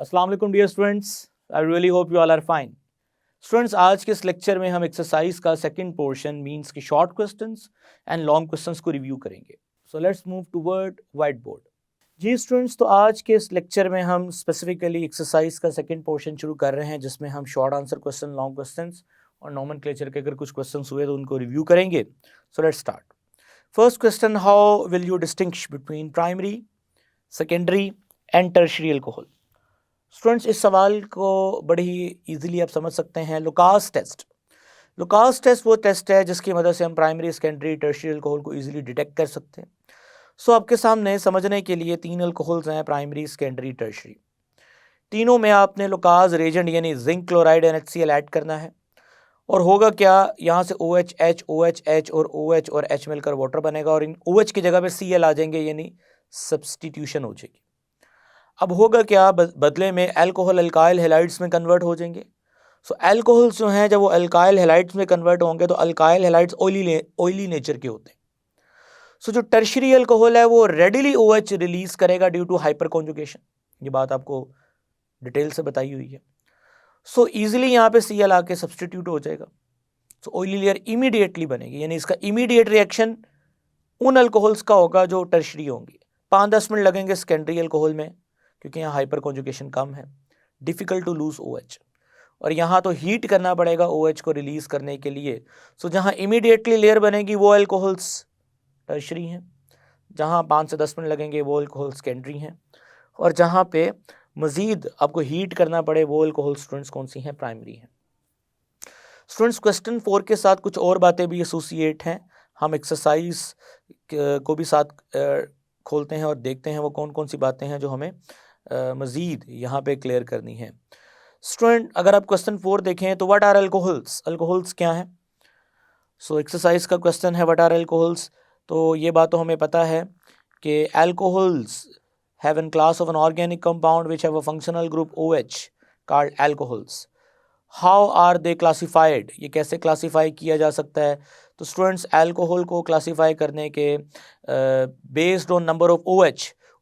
अस्सलाम वालेकुम dear students, I really hope you all are fine. Students, आज के इस लेक्चर में हम एक्सरसाइज का सेकंड पोर्शन मींस के short questions and long questions को रिव्यू करेंगे। So let's move toward white board. जी स्टूडेंट्स, तो आज के इस लेक्चर में हम स्पेसिफिकली एक्सरसाइज का सेकंड पोर्शन शुरू कर रहे हैं, जिसमें हम short answer question, long questions और नॉमेनक्लेचर के अगर कुछ क्वेश्चंस हुए तो उनको रिव्यू करेंगे। So let's start. First question, how will you distinguish between primary, secondary and tertiary alcohol. Students, इस सवाल को बड़ी ही ईजिली आप समझ सकते हैं। लुकास टेस्ट वो टेस्ट है जिसकी मदद से हम प्राइमरी, सेकेंडरी, टर्शियरी अल्कोहल को ईजिली डिटेक्ट कर सकते हैं। सो आपके सामने समझने के लिए 3 अल्कोहल्स हैं, प्राइमरी, सेकेंडरी, टर्शियरी। तीनों में आपने लुकास रेजेंट यानी जिंक क्लोराइड NaCl ऐड करना है। और होगा क्या, यहाँ से OH, H, OH, H और OH और H मिलकर वाटर बनेगा और इन OH की जगह पे Cl आ जाएंगे, यानी सब्सटीट्यूशन हो जाएगी। अब होगा क्या, बदले में अल्कोहल अल्काइल हैलाइड्स में कन्वर्ट हो जाएंगे। सो अल्कोहल्स जो हैं, जब वो अल्काइल हैलाइड्स में कन्वर्ट होंगे तो अल्काइल हैलाइड्स ऑयली नेचर के होते हैं। सो जो टर्शियरी अल्कोहल है वो रेडिली OH रिलीज करेगा ड्यू टू हाइपर कॉन्जुगेशन। ये बात आपको डिटेल से बताई हुई है। सो इजीली यहाँ पे Cl आके सब्सटीट्यूट हो जाएगा। सो ऑयली लेयर इमीडिएटली बनेगी, यानी इसका इमीडिएट रिएक्शन उन अल्कोहल्स का होगा जो टर्शियरी होंगी। 5-10 मिनट लगेंगे सेकेंडरी अल्कोहल में, क्योंकि यहाँ हाइपर कॉन्जुगेशन कम है, डिफ़िकल्ट टू लूज OH। और यहाँ तो हीट करना पड़ेगा OH को रिलीज़ करने के लिए। सो जहाँ इमीडिएटली लेयर बनेगी वो अल्कोहल्स टर्शियरी हैं, जहाँ 5 से 10 मिनट लगेंगे वो अल्कोहल्स सेकेंडरी हैं, और जहाँ पे मज़ीद आपको हीट करना पड़े वो अल्कोहल स्टूडेंट्स कौन सी हैं, प्राइमरी हैं। स्टूडेंट्स, क्वेश्चन 4 के साथ कुछ और बातें भी एसोसिएट हैं। हम एक्सरसाइज को भी साथ खोलते हैं और देखते हैं वो कौन कौन सी बातें हैं जो हमें मज़ीद यहाँ पे क्लियर करनी है। स्टूडेंट, अगर आप क्वेश्चन 4 देखें तो व्हाट आर अल्कोहल्स, अल्कोहल्स क्या हैं। सो एक्सरसाइज का क्वेश्चन है व्हाट आर अल्कोहल्स। तो ये बात तो हमें पता है कि alcohols have an class of an organic compound which have a functional group OH called alcohols. How are they classified, ये कैसे क्लासीफाई किया जा सकता है। तो स्टूडेंट्स, अल्कोहल को क्लासीफाई करने के based on number of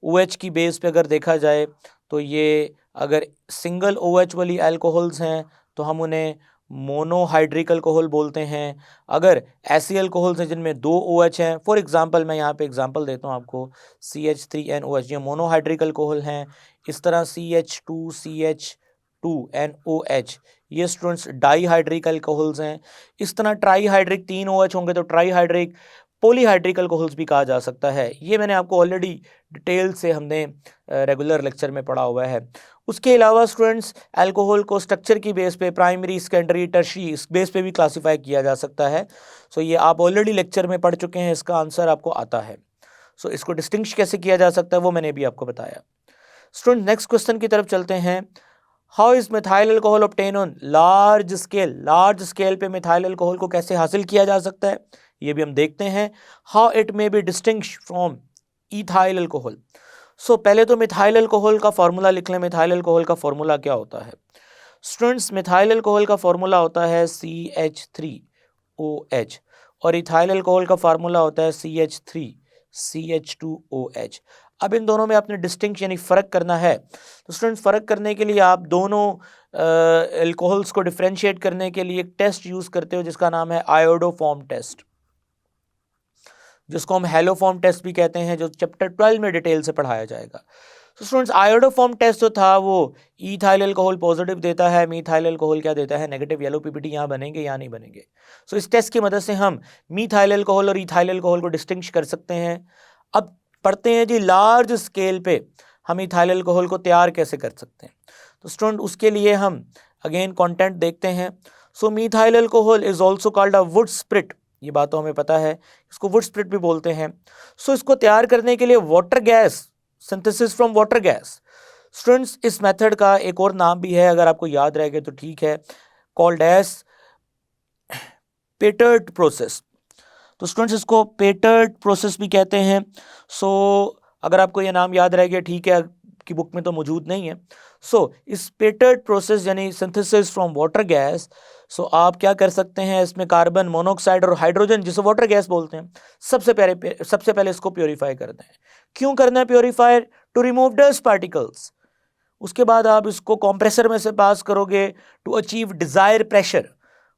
OH की बेस पे अगर देखा जाए तो ये अगर सिंगल OH वाली अल्कोहल्स हैं तो हम उन्हें मोनोहाइड्रिक अल्कोहल बोलते हैं। अगर ऐसी अल्कोहल्स हैं जिनमें 2 OH हैं, फॉर एग्जांपल मैं यहाँ पे एग्जांपल देता हूँ आपको, CH3NOH, ये मोनोहाइड्रिक अल्कोहल हैं। इस तरह CH2CH2NOH, ये स्टूडेंट्स डाईहाइड्रिक अल्कोहल्स हैं। इस तरह ट्राईहाइड्रिक 3 OH होंगे तो ट्राईहाइड्रिक पॉलीहाइड्रिक अल्कोहल्स भी कहा जा सकता है। ये मैंने आपको ऑलरेडी डिटेल से हमने रेगुलर लेक्चर में पढ़ा हुआ है। उसके अलावा स्टूडेंट्स, अल्कोहल को स्ट्रक्चर की बेस पे प्राइमरी, सेकेंडरी, टर्शियरी इस बेस पे भी क्लासीफाई किया जा सकता है। सो ये आप ऑलरेडी लेक्चर में पढ़ चुके हैं, इसका आंसर आपको आता है। सो इसको डिस्टिंग्विश कैसे किया जा सकता है वो मैंने भी आपको बताया। स्टूडेंट, नेक्स्ट क्वेश्चन की तरफ चलते हैं। How is methyl alcohol obtain on large scale, large scale पे मिथाइल अल्कोहल को कैसे हासिल किया जा सकता है, ये भी हम देखते हैं। How it may be distinguished from ethyl alcohol. So पहले तो मिथाइल अल्कोहल का फॉर्मूला लिख लें। मिथाइल अल्कोहल का फॉर्मूला क्या होता है स्टूडेंट्स? मिथाइल अल्कोहल का फॉर्मूला होता है CH3OH और इथाइल अल्कोहल का फार्मूला होता है CH3CH2OH। अब इन दोनों में आपने डिस्टिंक्ट यानी फ़र्क करना है। तो स्टूडेंट्स, फ़र्क करने के लिए आप दोनों अल्कोहल्स को डिफ्रेंशिएट करने के लिए एक टेस्ट यूज़ करते हो जिसका नाम है आयोडोफॉर्म टेस्ट, जिसको हम हेलोफॉर्म टेस्ट भी कहते हैं, जो चैप्टर 12 में डिटेल से पढ़ाया जाएगा। तो स्टूडेंट्स, आयोडोफॉर्म टेस्ट जो था वो इथाइल अल्कोहल पॉजिटिव देता है, मिथाइल अल्कोहल क्या देता है, नेगेटिव। येलो PPT यहाँ बनेंगे या नहीं बनेंगे। सो इस टेस्ट की मदद से हम मिथाइल अल्कोहल और इथाइल अल्कोहल को डिस्टिंग्विश कर सकते हैं। अब पढ़ते हैं जी, लार्ज स्केल पे हम इथाइल अल्कोहल को तैयार कैसे कर सकते हैं। तो स्टूडेंट, उसके लिए हम अगेन कंटेंट देखते हैं। So methyl alcohol is also called a wood spirit, ये बात तो हमें पता है, इसको वुड स्प्रिट भी बोलते हैं। सो इसको तैयार करने के लिए water gas, synthesis from water gas. Students, इस मेथड का एक और नाम भी है, अगर आपको याद रह गए तो ठीक है, कॉल्ड एज पेटर्ट प्रोसेस। तो स्टूडेंट्स, इसको पेटर्ट प्रोसेस भी कहते हैं। सो अगर आपको ये नाम याद रह गया ठीक है, की बुक में तो मौजूद नहीं है। सो इस पेटर्ट प्रोसेस यानी सिंथेसिस फ्रॉम वाटर गैस, सो आप क्या कर सकते हैं, इसमें कार्बन मोनोऑक्साइड और हाइड्रोजन, जिसे वाटर गैस बोलते हैं, सबसे पहले इसको प्योरीफाई करते हैं। क्यों करना है purifier? To remove dust particles. उसके बाद आप इसको कंप्रेसर में से पास करोगे टू अचीव डिजायर प्रेशर,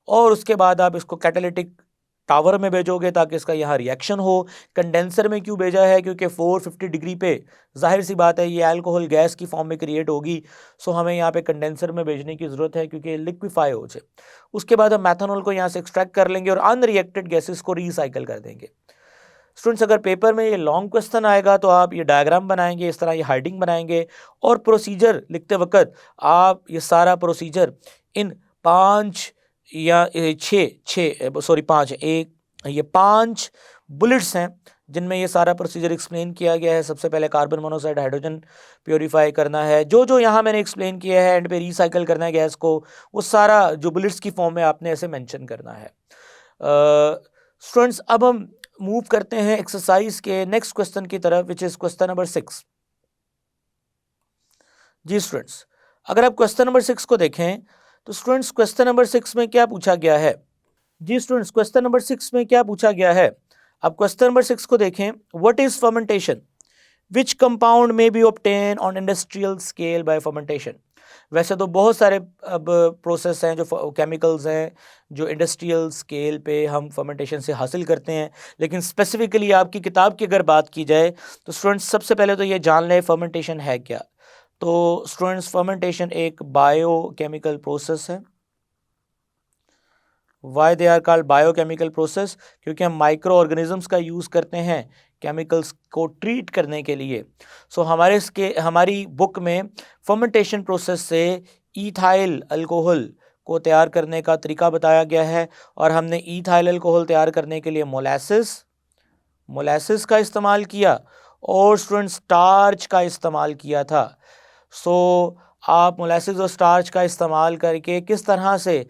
और उसके बाद आप इसको कैटालिटिक टावर में भेजोगे ताकि इसका यहाँ रिएक्शन हो। कंडेंसर में क्यों भेजा है? क्योंकि 450 डिग्री पे जाहिर सी बात है ये अल्कोहल गैस की फॉर्म में क्रिएट होगी, सो हमें यहाँ पे कंडेंसर में भेजने की ज़रूरत है क्योंकि लिक्विफाई हो जाए। उसके बाद हम मैथनॉल को यहाँ से एक्सट्रैक्ट कर लेंगे और अनरिएक्टेड गैसेस को रिसाइकल कर देंगे। स्टूडेंट्स, अगर पेपर में ये लॉन्ग क्वेश्चन आएगा तो आप ये डायग्राम बनाएंगे, इस तरह ये हाइडिंग बनाएंगे, और प्रोसीजर लिखते वक्त आप ये सारा प्रोसीजर इन 5 या 5 एक ये 5 बुलेट्स हैं जिनमें ये सारा प्रोसीजर एक्सप्लेन किया गया है। सबसे पहले कार्बन मोनोऑक्साइड हाइड्रोजन प्योरीफाई करना है, जो यहाँ मैंने एक्सप्लेन किया है, एंड पे रिसाइकल करना है गैस को, वो सारा जो बुलेट्स की फॉर्म में आपने ऐसे मेंशन करना है। स्टूडेंट्स, अब हम मूव करते हैं एक्सरसाइज के नेक्स्ट क्वेश्चन की तरफ, विच इज क्वेश्चन नंबर 6। जी स्टूडेंट्स, अगर आप क्वेश्चन नंबर 6 को देखें तो स्टूडेंट्स क्वेश्चन नंबर 6 में क्या पूछा गया है? जी स्टूडेंट्स, क्वेश्चन नंबर 6 में क्या पूछा गया है? अब क्वेश्चन नंबर 6 को देखें, what is fermentation, which compound में be obtain on industrial scale by fermentation. वैसे तो बहुत सारे अब प्रोसेस हैं, जो केमिकल्स हैं जो इंडस्ट्रियल स्केल पे हम फर्मेंटेशन से हासिल करते हैं, लेकिन स्पेसिफिकली आपकी किताब की अगर बात की जाए तो स्टूडेंट्स सबसे पहले तो ये जान लें फर्मेंटेशन है क्या। तो स्टूडेंट्स, फर्मेंटेशन एक बायोकेमिकल प्रोसेस है। Why they are called biochemical process? क्योंकि हम माइक्रो ऑर्गेनिजम्स का यूज़ करते हैं केमिकल्स को ट्रीट करने के लिए। सो हमारी बुक में फर्मेंटेशन प्रोसेस से ईथाइल अल्कोहल को तैयार करने का तरीका बताया गया है, और हमने ईथाइल अल्कोहल तैयार करने के लिए मोलासिस का इस्तेमाल किया और स्टूडेंट स्टार्च का इस्तेमाल किया था। सो आप मोलासिस और स्टार्च का इस्तेमाल करके किस तरह से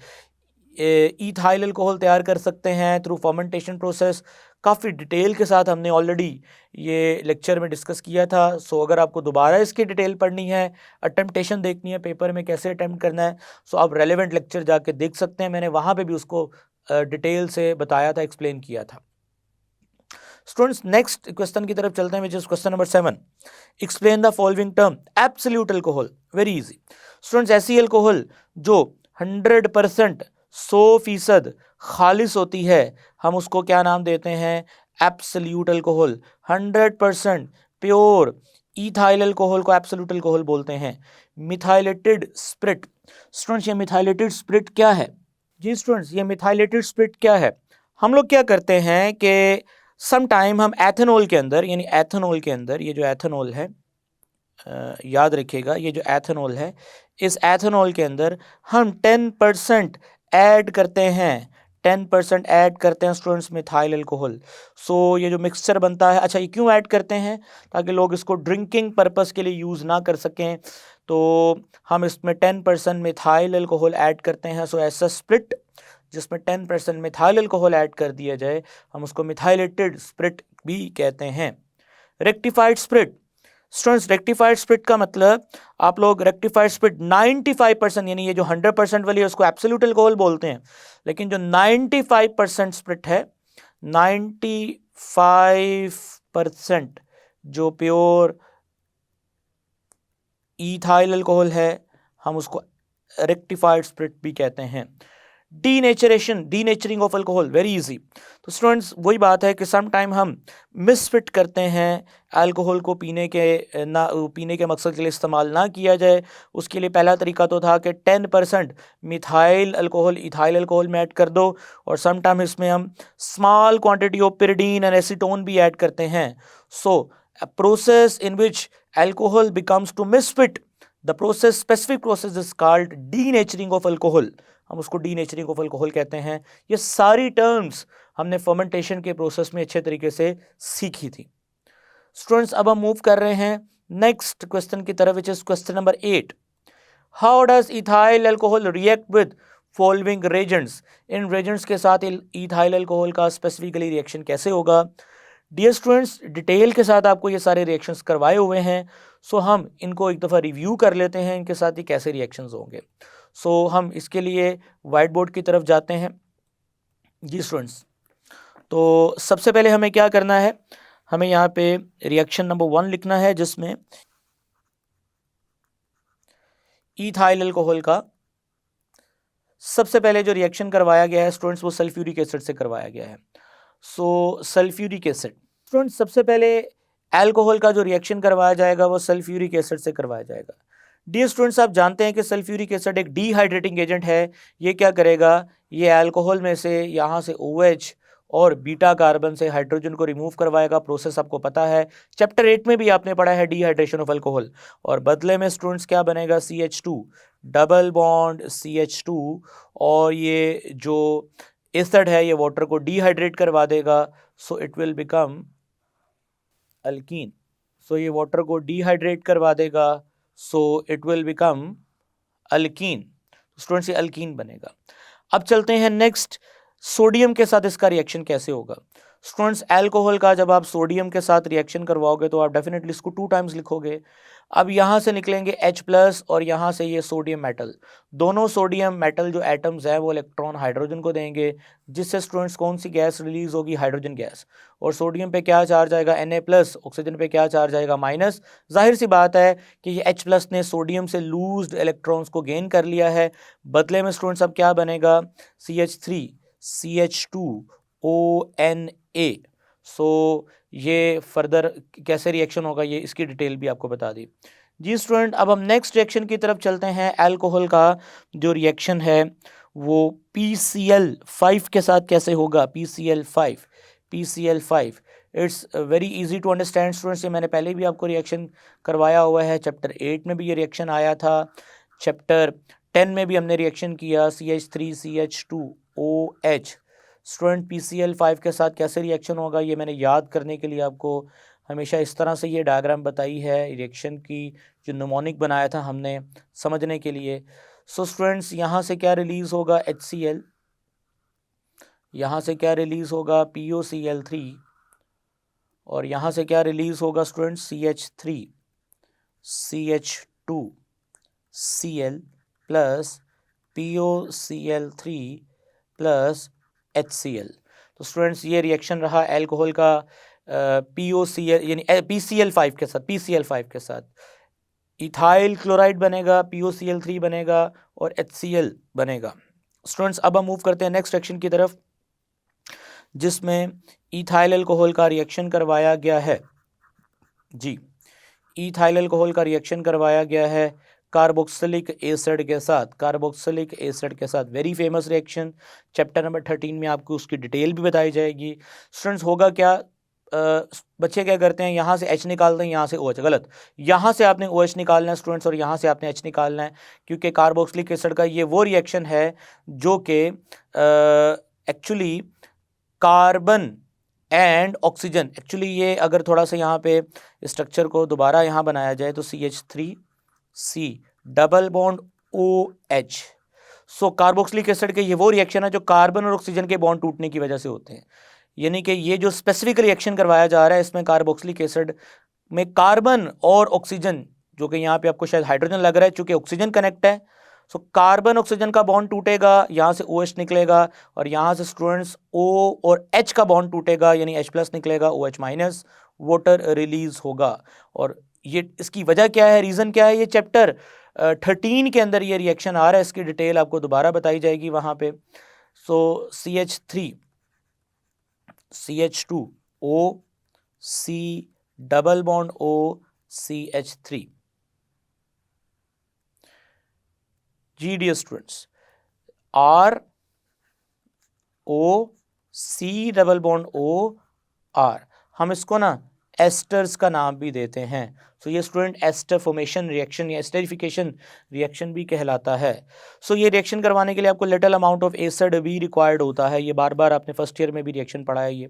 ईथाइल अल्कोहल तैयार कर सकते हैं थ्रू फर्मेंटेशन प्रोसेस, काफ़ी डिटेल के साथ हमने ऑलरेडी ये लेक्चर में डिस्कस किया था। सो अगर आपको दोबारा इसकी डिटेल पढ़नी है, अटेम्प्टेशन देखनी है पेपर में कैसे अटेम्प्ट करना है, सो आप रेलेवेंट लेक्चर जाके देख सकते हैं। मैंने वहाँ पे भी उसको डिटेल से बताया था, एक्सप्लेन किया था। स्टूडेंट्स, नेक्स्ट क्वेश्चन की तरफ चलते हैं, विच is question number 7। Explain the following term absolute alcohol. Very easy students, ऐसी अल्कोहल जो 100% 100% खालिस होती है, हम उसको क्या नाम देते हैं? Absolute alcohol. 100% pure ethyl alcohol को एब्सोल्यूट अल्कोहल बोलते हैं। मिथाइलेटेड स्पिरिट, स्टूडेंट्स ये मिथाइलेटेड स्पिरिट क्या है? जी स्टूडेंट्स, ये मिथाइलेटेड स्पिरिट क्या है? हम लोग क्या करते हैं कि सम टाइम हम एथेनॉल के अंदर, यानी एथेनॉल के अंदर ये जो एथेनॉल है, याद रखिएगा ये जो एथेनॉल है, इस एथेनॉल के अंदर हम 10% ऐड करते हैं, 10% ऐड करते हैं स्टूडेंट्स मिथाइल अल्कोहल। सो ये जो मिक्सचर बनता है, अच्छा ये क्यों ऐड करते हैं? ताकि लोग इसको ड्रिंकिंग पर्पस के लिए यूज़ ना कर सकें, तो हम इसमें 10% मिथाइल अल्कोहल ऐड करते हैं। सो ऐसा स्प्रिट जिसमें 10% मिथाइल अल्कोहल ऐड कर दिया जाए, हम उसको मिथाइलेटेड स्पिरिट भी कहते हैं। Rectified spirit, students rectified spirit का मतलब, आप लोग रेक्टिफाइड स्पिरिट 95%, यानी ये जो 100% वाली है उसको एब्सोल्यूट अल्कोहल बोलते हैं, लेकिन जो 95% स्पिरिट है, 95% जो प्योर ईथाइल अल्कोहल है, हम उसको रेक्टिफाइड स्पिरिट भी कहते हैं। Denaturing of alcohol, very easy. तो स्टूडेंट्स वही बात है कि सम टाइम हम मिसफिट करते हैं, अल्कोहल को पीने के मकसद के लिए इस्तेमाल ना किया जाए। उसके लिए पहला तरीका तो था कि 10% मिथाइल अल्कोहल इथाइल अल्कोहल में ऐड कर दो, और सम टाइम इसमें हम small quantity of pyridine and acetone भी ऐड करते हैं। सो a process in which alcohol becomes to misfit, the specific process is called denaturing of alcohol। हम उसको डीनेचरिंग ऑफ अल्कोहल कहते हैं। ये सारी टर्म्स हमने फर्मेंटेशन के प्रोसेस में अच्छे तरीके से सीखी थी। स्टूडेंट्स, अब हम मूव कर रहे हैं नेक्स्ट क्वेश्चन की तरफ, which is question number 8। How does ethyl alcohol react with following reagents? In reagents के साथ इथाइल अल्कोहल का स्पेसिफिकली रिएक्शन कैसे होगा? डियर स्टूडेंट्स, डिटेल के साथ आपको ये सारे रिएक्शंस करवाए हुए हैं, सो हम इनको एक दफ़ा रिव्यू कर लेते हैं, इनके साथ ही कैसे रिएक्शंस होंगे। सो हम इसके लिए वाइट बोर्ड की तरफ जाते हैं। जी स्टूडेंट्स, तो सबसे पहले हमें क्या करना है, हमें यहाँ पे रिएक्शन नंबर 1 लिखना है, जिसमें इथाइल अल्कोहल का सबसे पहले जो रिएक्शन करवाया गया है स्टूडेंट्स वो सल्फ्यूरिक एसिड से करवाया गया है। सो सल्फ्यूरिक एसिड स्टूडेंट्स, सबसे पहले अल्कोहल का जो रिएक्शन करवाया जाएगा वो सल्फ्यूरिक एसिड से करवाया जाएगा। डियर स्टूडेंट्स, आप जानते हैं कि सल्फ्यूरिक एसिड एक डिहाइड्रेटिंग एजेंट है। ये क्या करेगा, ये अल्कोहल में से यहाँ से OH और बीटा कार्बन से हाइड्रोजन को रिमूव करवाएगा। प्रोसेस आपको पता है, चैप्टर 8 में भी आपने पढ़ा है डिहाइड्रेशन ऑफ अल्कोहल। और बदले में स्टूडेंट्स क्या बनेगा, CH2 डबल बॉन्ड CH2, और ये जो एसिड है ये वाटर को डिहाइड्रेट करवा देगा। So it will become alkene. So ये वाटर को डिहाइड्रेट करवा देगा, so it will become alkene. Students, ये अल्कीन बनेगा। अब चलते हैं नेक्स्ट, सोडियम के साथ इसका रिएक्शन कैसे होगा। स्टूडेंट्स, अल्कोहल का जब आप सोडियम के साथ रिएक्शन करवाओगे तो आप डेफिनेटली इसको 2 टाइम्स लिखोगे। अब यहाँ से निकलेंगे H+ और यहाँ से ये सोडियम मेटल। दोनों सोडियम मेटल जो एटम्स है वो इलेक्ट्रॉन हाइड्रोजन को देंगे, जिससे स्टूडेंट्स कौन सी गैस रिलीज होगी, हाइड्रोजन गैस। और सोडियम पे क्या चार्ज आएगा, Na+, ऑक्सीजन पे क्या चार्ज आएगा, माइनस। जाहिर सी बात है कि ये H+ ने सोडियम से लूज्ड इलेक्ट्रॉन्स को गेन कर लिया है। बदले में स्टूडेंट्स अब क्या बनेगा, CH3 CH2ONA। सो ये फर्दर कैसे रिएक्शन होगा ये इसकी डिटेल भी आपको बता दी। जी स्टूडेंट, अब हम नेक्स्ट रिएक्शन की तरफ चलते हैं। अल्कोहल का जो रिएक्शन है वो PCl5 के साथ कैसे होगा, PCl5 it's very easy to understand students. ये मैंने पहले भी आपको रिएक्शन करवाया हुआ है, चैप्टर 8 में भी ये रिएक्शन आया था, चैप्टर 10 में भी हमने रिएक्शन किया, CH3 CH2OH। स्टूडेंट, PCl5 के साथ कैसे रिएक्शन होगा ये मैंने याद करने के लिए आपको हमेशा इस तरह से ये डायग्राम बताई है, रिएक्शन की जो निमोनिक बनाया था हमने समझने के लिए। सो स्टूडेंट्स, यहाँ से क्या रिलीज होगा, HCl, यहाँ से क्या रिलीज होगा, POCl3, और यहाँ से क्या रिलीज होगा students, CH3 CH2Cl plus POCl3 plus HCl। तो स्टूडेंट्स, ये रिएक्शन रहा अल्कोहल का POCl यानी PCl5 के साथ, PCl5 के साथ इथाइल क्लोराइड बनेगा, POCl3 बनेगा और HCl बनेगा। स्टूडेंट्स, अब हम मूव करते हैं नेक्स्ट रिएक्शन की तरफ, जिसमें इथाइल अल्कोहल का रिएक्शन करवाया गया है। जी, इथाइल अल्कोहल का रिएक्शन करवाया गया है कार्बोक्सिलिक एसिड के साथ, कार्बोक्सिलिक एसिड के साथ। Very famous reaction, chapter number 13 में आपको उसकी डिटेल भी बताई जाएगी। स्टूडेंट्स, होगा क्या, बच्चे क्या करते हैं, यहाँ से H निकालते हैं, यहाँ से OH। गलत, यहाँ से आपने OH निकालना है स्टूडेंट्स और यहाँ से आपने H निकालना है, क्योंकि कार्बोक्सिलिक एसिड का ये वो रिएक्शन है जो कि actually carbon and oxygen, actually ये अगर थोड़ा सा यहाँ पे स्ट्रक्चर को दोबारा यहाँ बनाया जाए तो CH3C डबल बॉन्ड OH। सो कार्बोक्सिलिक एसिड के ये वो रिएक्शन है जो कार्बन और ऑक्सीजन के बॉन्ड टूटने की वजह से होते हैं। यानी कि ये जो स्पेसिफिक रिएक्शन करवाया जा रहा है इसमें कार्बोक्सिलिक एसिड में कार्बन और ऑक्सीजन, जो कि यहाँ पे आपको शायद हाइड्रोजन लग रहा है चूंकि ऑक्सीजन कनेक्ट है, सो कार्बन ऑक्सीजन का बॉन्ड टूटेगा, यहाँ से OH निकलेगा और यहाँ से स्टूडेंट्स O और H का बॉन्ड टूटेगा, यानी H+ निकलेगा, OH माइनस, वाटर रिलीज होगा। और ये इसकी वजह क्या है, रीज़न क्या है, ये चैप्टर 13 के अंदर ये रिएक्शन आ रहा है, इसकी डिटेल आपको दोबारा बताई जाएगी वहाँ पे। सो CH3 CH2O C double bond O CH3। जी dear students, ROC double bond OR, हम इसको ना एस्टर्स का नाम भी देते हैं। सो ये स्टूडेंट एस्टर फॉर्मेशन रिएक्शन या एस्टरिफिकेशन रिएक्शन भी कहलाता है। सो ये रिएक्शन करवाने के लिए आपको लिटिल अमाउंट ऑफ एसिड भी रिक्वायर्ड होता है, ये बार बार आपने फर्स्ट ईयर में भी रिएक्शन पढ़ा है ये।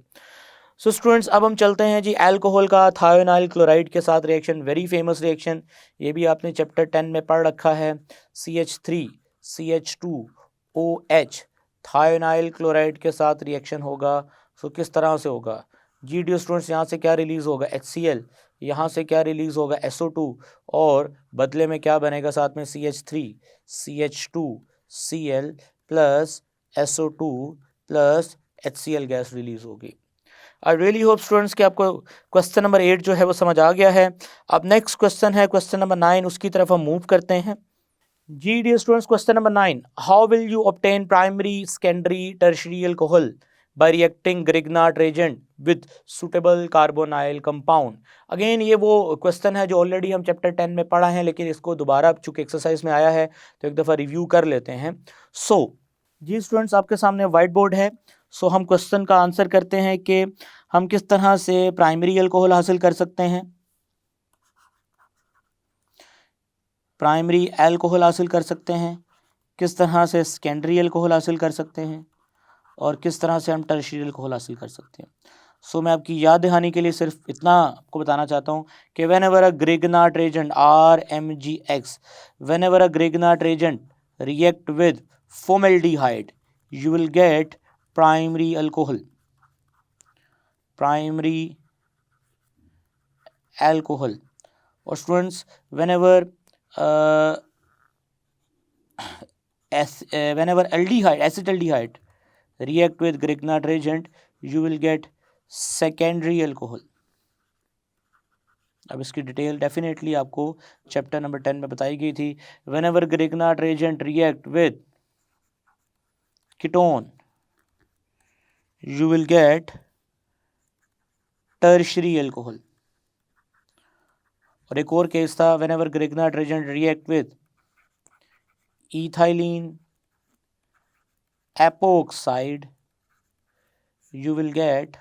सो स्टूडेंट्स, अब हम चलते हैं जी अल्कोहल का थायोनाइल क्लोराइड के साथ रिएक्शन, वेरी फेमस रिएक्शन, ये भी आपने चैप्टर 10 में पढ़ रखा है। CH3 CH2OH थायोनाइल क्लोराइड के साथ रिएक्शन होगा। सो किस तरह से होगा, जी डियर स्टूडेंट्स, यहाँ से क्या रिलीज होगा, HCl, यहाँ से क्या रिलीज होगा, SO2, और बदले में क्या बनेगा साथ में, CH3 CH2Cl plus SO2 plus HCl gas release होगी। आई रियली होप स्टूडेंट्स कि आपको क्वेश्चन नंबर 8 जो है वो समझ आ गया है। अब नेक्स्ट क्वेश्चन है क्वेश्चन नंबर 9, उसकी तरफ हम मूव करते हैं। G, dear students, question number 9. How will you obtain primary, secondary, tertiary alcohol by reacting Grignard reagent with suitable carbonyl compound? Again ये वो क्वेश्चन है जो ऑलरेडी हम चैप्टर 10 में पढ़ा है, लेकिन इसको दोबारा चूंकि एक्सरसाइज में आया है तो एक दफ़ा रिव्यू कर लेते हैं. जी स्टूडेंट्स, आपके सामने व्हाइट बोर्ड है. हम क्वेश्चन का आंसर करते हैं कि हम किस तरह से प्राइमरी अल्कोहल हासिल कर सकते हैं, प्राइमरी अल्कोहल हासिल कर सकते हैं, किस तरह से सेकेंडरी अल्कोहल हासिल कर सकते हैं, और किस तरह से हम टर्शियरी अल्कोहल हासिल कर सकते हैं. मैं आपकी याद दहानी के लिए सिर्फ इतना आपको बताना चाहता हूँ कि whenever a Grignard reagent RMgX, whenever a Grignard reagent react with formaldehyde, you will get primary alcohol. Or students, whenever acetaldehyde react with Grignard reagent, you will get secondary alcohol. अब इसकी detail definitely आपको chapter number 10 में बताई गई थी. whenever Grignard reagent react with ketone, you will get tertiary alcohol. और एक और केस था, whenever Grignard reagent react with ethylene epoxide, you will get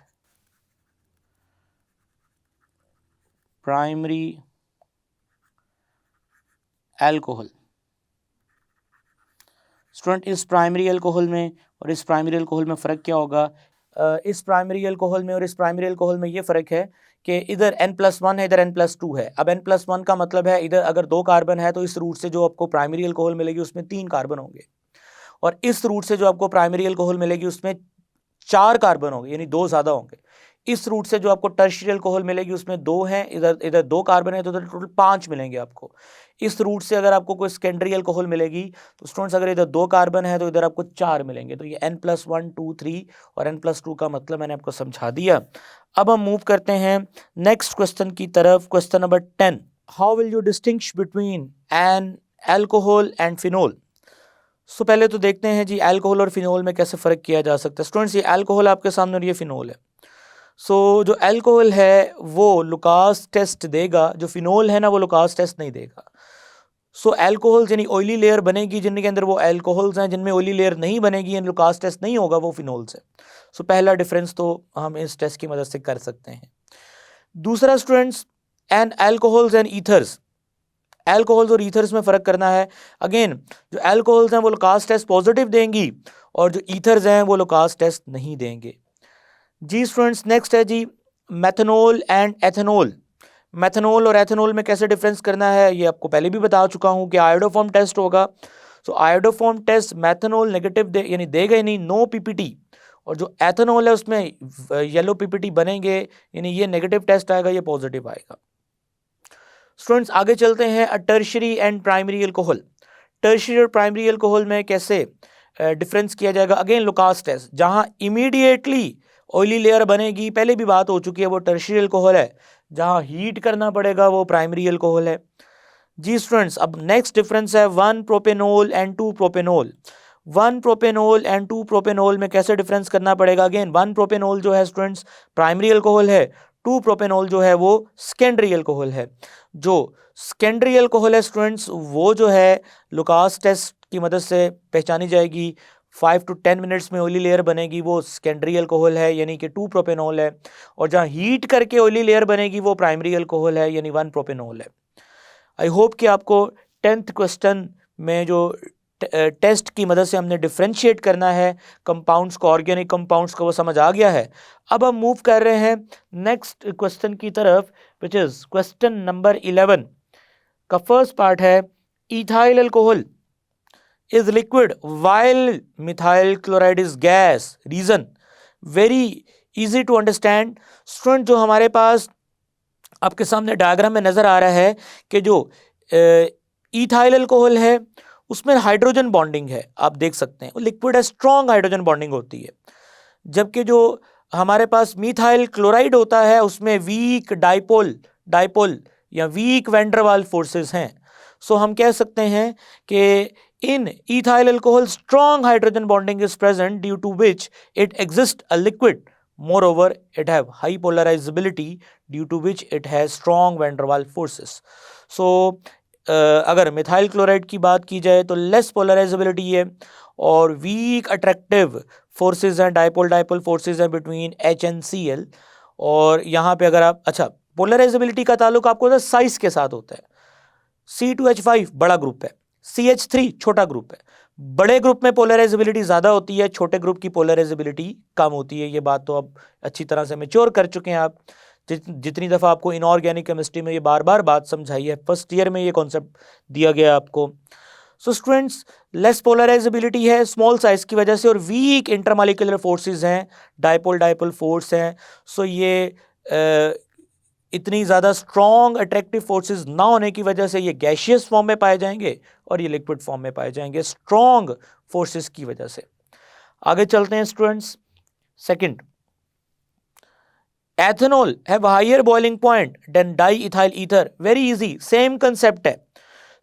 primary alcohol. Student, इस प्राइमरी अल्कोहल में और इस प्राइमरी अल्कोहल में फ़र्क क्या होगा? इस प्राइमरी अल्कोहल में और इस प्राइमरी अल्कोहल में ये फ़र्क है कि इधर N+1 है, इधर N+2 है. अब N+1 का मतलब है इधर अगर 2 कार्बन है तो इस रूट से जो आपको प्राइमरी अल्कोहल मिलेगी उसमें 3 कार्बन होंगे, और इस रूट से जो आपको प्राइमरी अल्कोहल मिलेगी उसमें 4 कार्बन होंगे, यानी 2 ज़्यादा होंगे. इस रूट से जो आपको टर्शियरी अल्कोहल मिलेगी उसमें 2 हैं, इधर 2 कार्बन है तो इधर टोटल 5 मिलेंगे आपको. इस रूट से अगर आपको कोई सेकेंडरी अल्कोहल मिलेगी तो स्टूडेंट्स अगर इधर 2 कार्बन है तो इधर आपको 4 मिलेंगे. तो ये N+1 2 3 और N+2 का मतलब मैंने आपको समझा दिया. अब हम मूव करते हैं नेक्स्ट क्वेश्चन की तरफ. Question number 10. How will you distinguish between an alcohol and phenol? पहले तो देखते हैं जी अल्कोहल और फिनोल में कैसे फ़र्क किया जा सकता है. स्टूडेंट्स, ये अल्कोहल आपके सामने और ये फिनोल है. जो अल्कोहल है वो लुकास टेस्ट देगा, जो फिनोल है ना वो लुकास टेस्ट नहीं देगा. अल्कोहल यानी ऑयली लेयर बनेगी जिनके अंदर वो अल्कोहल्स हैं, जिनमें ऑयली लेयर नहीं बनेगी यानी लुकास टेस्ट नहीं होगा, वो फिनोल से. पहला डिफरेंस तो हम इस टेस्ट की मदद से कर सकते हैं. दूसरा students, an alcohols and ethers, alcohols और ईथर्स में फ़र्क करना है. अगेन जो अल्कोहल्स हैं वो लुकास टेस्ट पॉजिटिव देंगी और जो ईथर्स हैं वो लुकास टेस्ट नहीं देंगे. जी स्टूडेंट्स, नेक्स्ट है जी मेथनॉल एंड एथेनॉल. मेथनॉल और एथेनॉल में कैसे डिफरेंस करना है ये आपको पहले भी बता चुका हूँ कि आयोडोफॉर्म टेस्ट होगा. आयोडोफॉर्म टेस्ट मेथनॉल नेगेटिव यानी देगा ही नहीं, नो PPT, और जो एथेनॉल है उसमें येलो PPT बनेंगे यानी ये नेगेटिव टेस्ट आएगा, ये पॉजिटिव आएगा. स्टूडेंट्स आगे चलते हैं. Tertiary and primary alcohol. Tertiary और प्राइमरी अल्कोहल में कैसे डिफरेंस किया जाएगा? अगेन लुकास टेस्ट, जहाँ इमीडिएटली ऑयली लेयर बनेगी, पहले भी बात हो चुकी है, वो टर्शियरी अल्कोहल है. जहाँ हीट करना पड़ेगा वो प्राइमरी अल्कोहल है. जी स्टूडेंट्स, अब नेक्स्ट डिफरेंस है 1 propanol and 2 propanol. 1 propanol and 2 propanol में कैसे डिफरेंस करना पड़ेगा? अगेन 1 प्रोपेनॉल जो है स्टूडेंट्स प्राइमरी अल्कोहल है, 2 प्रोपेनॉल जो है वो सेकेंडरी अल्कोहल है. जो सेकेंडरी अल्कोहल है स्टूडेंट्स वो जो है लुकास टेस्ट की मदद से पहचानी जाएगी. 5 to 10 मिनट्स में ऑयली लेयर बनेगी, वो सेकेंडरी अल्कोहल है यानी कि 2 प्रोपेनॉल है. और जहाँ हीट करके ऑयली लेयर बनेगी वो प्राइमरी अल्कोहल है यानी 1 प्रोपेनॉल है. आई होप कि आपको 10th क्वेश्चन में जो टेस्ट की मदद से हमने डिफ्रेंशिएट करना है कंपाउंड्स को, ऑर्गेनिक कंपाउंड्स को, वो समझ आ गया है. अब हम मूव कर रहे हैं नेक्स्ट क्वेश्चन की तरफ, विच इज क्वेश्चन नंबर 11 का फर्स्ट पार्ट है ethyl alcohol is liquid while methyl chloride is gas. Reason very easy to understand. Student, जो हमारे पास आपके सामने डायग्राम में नज़र आ रहा है कि जो इथाइल अल्कोहल है उसमें हाइड्रोजन बॉन्डिंग है, आप देख सकते हैं लिक्विड है, स्ट्रॉन्ग हाइड्रोजन बॉन्डिंग होती है. जबकि जो हमारे पास मिथाइल क्लोराइड होता है उसमें वीक डाइपोल या weak van der Waals forces हैं. सो हम कह सकते हैं कि in ethyl alcohol strong hydrogen bonding is present due to which it exists a liquid. Moreover, it have high polarizability due to which it has strong van der Waals forces. So अगर methyl chloride की बात की जाए तो less polarisability है और week attractive forces हैं, dipole dipole forces हैं बिटवीन HNCl. और यहाँ पे अगर आप अच्छा पोलराइजेबिलिटी का ताल्लुक आपको साइज के साथ होता है. C2H5 बड़ा ग्रुप है, CH3 छोटा ग्रुप है. बड़े ग्रुप में पोलराइजेबिलिटी ज़्यादा होती है, छोटे ग्रुप की पोलराइजेबिलिटी कम होती है. ये बात तो अब अच्छी तरह से मैच्योर कर चुके हैं आप. जितनी दफ़ा आपको इनऑर्गेनिक केमिस्ट्री में ये बार बार बात समझाई है, फर्स्ट ईयर में ये कॉन्सेप्ट दिया गया आपको. सो स्टूडेंट्स, लेस पोलराइजेबिलिटी है स्मॉल साइज की वजह से और वीक इंटरमॉलिक्यूलर फोर्सेस हैं, डाइपोल डाइपोल फोर्स हैं. सो ये इतनी ज़्यादा स्ट्रॉन्ग अट्रैक्टिव फोर्सेस ना होने की वजह से ये गैशियस फॉर्म में पाए जाएंगे और ये लिक्विड फॉर्म में पाए जाएंगे स्ट्रॉन्ग फोर्सेस की वजह से. आगे चलते हैं students. Second, ethanol have higher boiling point than diethyl ether. Very easy, same concept है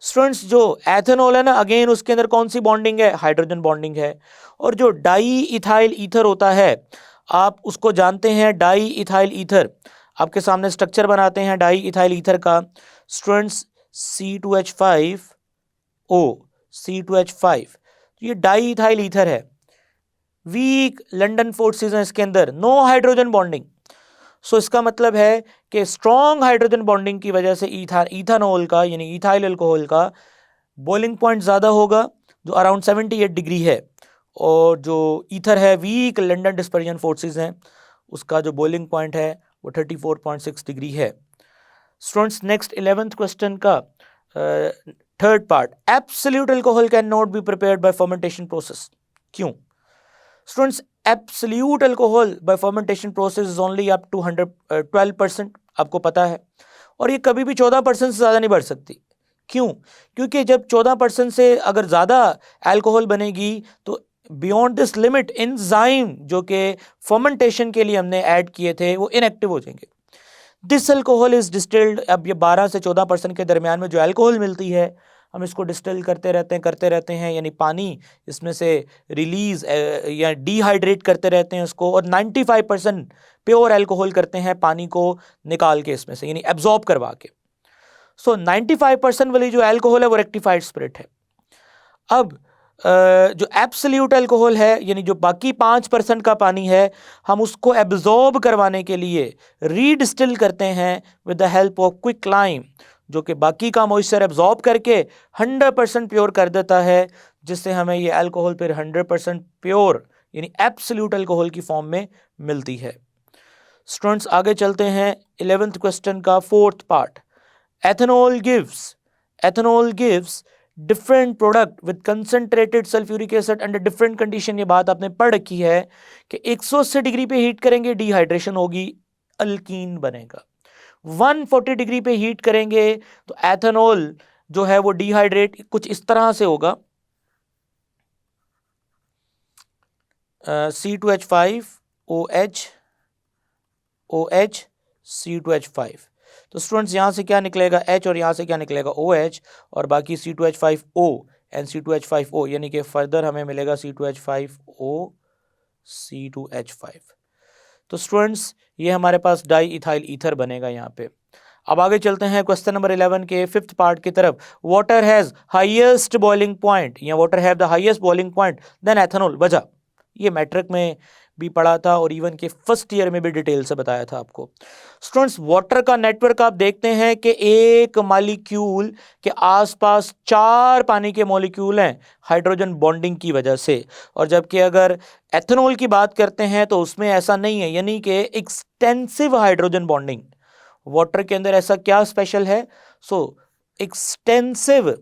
स्टूडेंट्स. जो एथेनॉल है ना, अगेन उसके अंदर कौन सी बॉन्डिंग है? हाइड्रोजन बॉन्डिंग है. और जो डाई इथाइल ईथर होता है, आप उसको जानते हैं डाई इथाइल ईथर. आपके सामने स्ट्रक्चर बनाते हैं डाई इथाइल ईथर का स्टूडेंट्स. C2H5O, C2H5. ये डाई इथाइल ईथर है. वीक लंडन फोर्सेस हैं इसके अंदर, नो हाइड्रोजन बॉन्डिंग. सो इसका मतलब है कि स्ट्रॉन्ग हाइड्रोजन बॉन्डिंग की वजह से इथानॉल का यानी इथाइल अल्कोहल का बॉइलिंग पॉइंट ज़्यादा होगा जो अराउंड 78 डिग्री है. और जो ईथर है, वीक लंडन डिस्पर्जन फोर्सेस हैं, उसका जो बॉइलिंग पॉइंट है वो 34.6 डिग्री है. स्टूडेंट्स, नेक्स्ट 11th क्वेश्चन का third part. Absolute alcohol can not be prepared by fermentation process. क्यों? Students, absolute alcohol by fermentation process is only up to 12%. आपको पता है. और ये कभी भी 14% से ज़्यादा नहीं बढ़ सकती. क्यों? क्योंकि जब 14% से अगर ज़्यादा अल्कोहल बनेगी तो बियॉन्ड दिस लिमिट एंजाइम जो कि फर्मेंटेशन के लिए हमने ऐड किए थे वो इनएक्टिव हो जाएंगे. This alcohol is distilled. अब ये 12 से 14% के दरमियान में जो अल्कोहल मिलती है, हम इसको डिस्टिल करते रहते हैं यानी पानी इसमें से रिलीज या डिहाइड्रेट करते रहते हैं इसको, और 95% प्योर अल्कोहल करते हैं पानी को निकाल के इसमें से, यानी एब्जॉर्ब करवा के. सो 95% वाली जो अल्कोहल है वो रेक्टिफाइड स्पिरिट है. अब जो एब्सोल्यूट अल्कोहल है यानी जो बाकी 5% का पानी है, हम उसको एब्जॉर्ब करवाने के लिए रीडिस्टिल करते हैं with the help of quicklime, जो कि बाकी का मॉइस्चर एब्जॉर्ब करके 100% प्योर कर देता है, जिससे हमें ये अल्कोहल फिर 100% प्योर यानी एब्सोल्यूट अल्कोहल की फॉर्म में मिलती है. स्टूडेंट्स, आगे चलते हैं 11th क्वेश्चन का fourth part. Ethanol gives different product with concentrated sulphuric acid under different condition. ये बात आपने पढ़ रखी है कि 180 डिग्री पे हीट करेंगे डिहाइड्रेशन होगी, अल्कीन बनेगा. 140 डिग्री पे हीट करेंगे तो एथेनॉल जो है वो डिहाइड्रेट कुछ इस तरह से होगा. C2H5OH C2H5. तो स्टूडेंट्स, यहाँ से क्या निकलेगा H और यहाँ से क्या निकलेगा OH, और बाकी C2H5O एंड C2H5O, यानी कि फर्दर हमें मिलेगा C2H5O C2H5. तो स्टूडेंट्स, ये हमारे पास डाई इथाइल ईथर बनेगा यहाँ पे. अब आगे चलते हैं क्वेश्चन नंबर 11 के फिफ्थ पार्ट की तरफ. Water has highest boiling point या water have the highest boiling point then ethanol. वजह ये मैट्रिक में भी पढ़ा था और इवन के फर्स्ट ईयर में भी डिटेल से बताया था आपको. स्टूडेंट्स, वाटर का नेटवर्क आप देखते हैं कि एक मॉलिक्यूल के आसपास 4 पानी के मॉलिक्यूल हैं हाइड्रोजन बॉन्डिंग की वजह से, और जबकि अगर एथेनॉल की बात करते हैं तो उसमें ऐसा नहीं है, यानी कि एक्सटेंसिव हाइड्रोजन बॉन्डिंग. वाटर के अंदर ऐसा क्या स्पेशल है? सो एक्सटेंसिव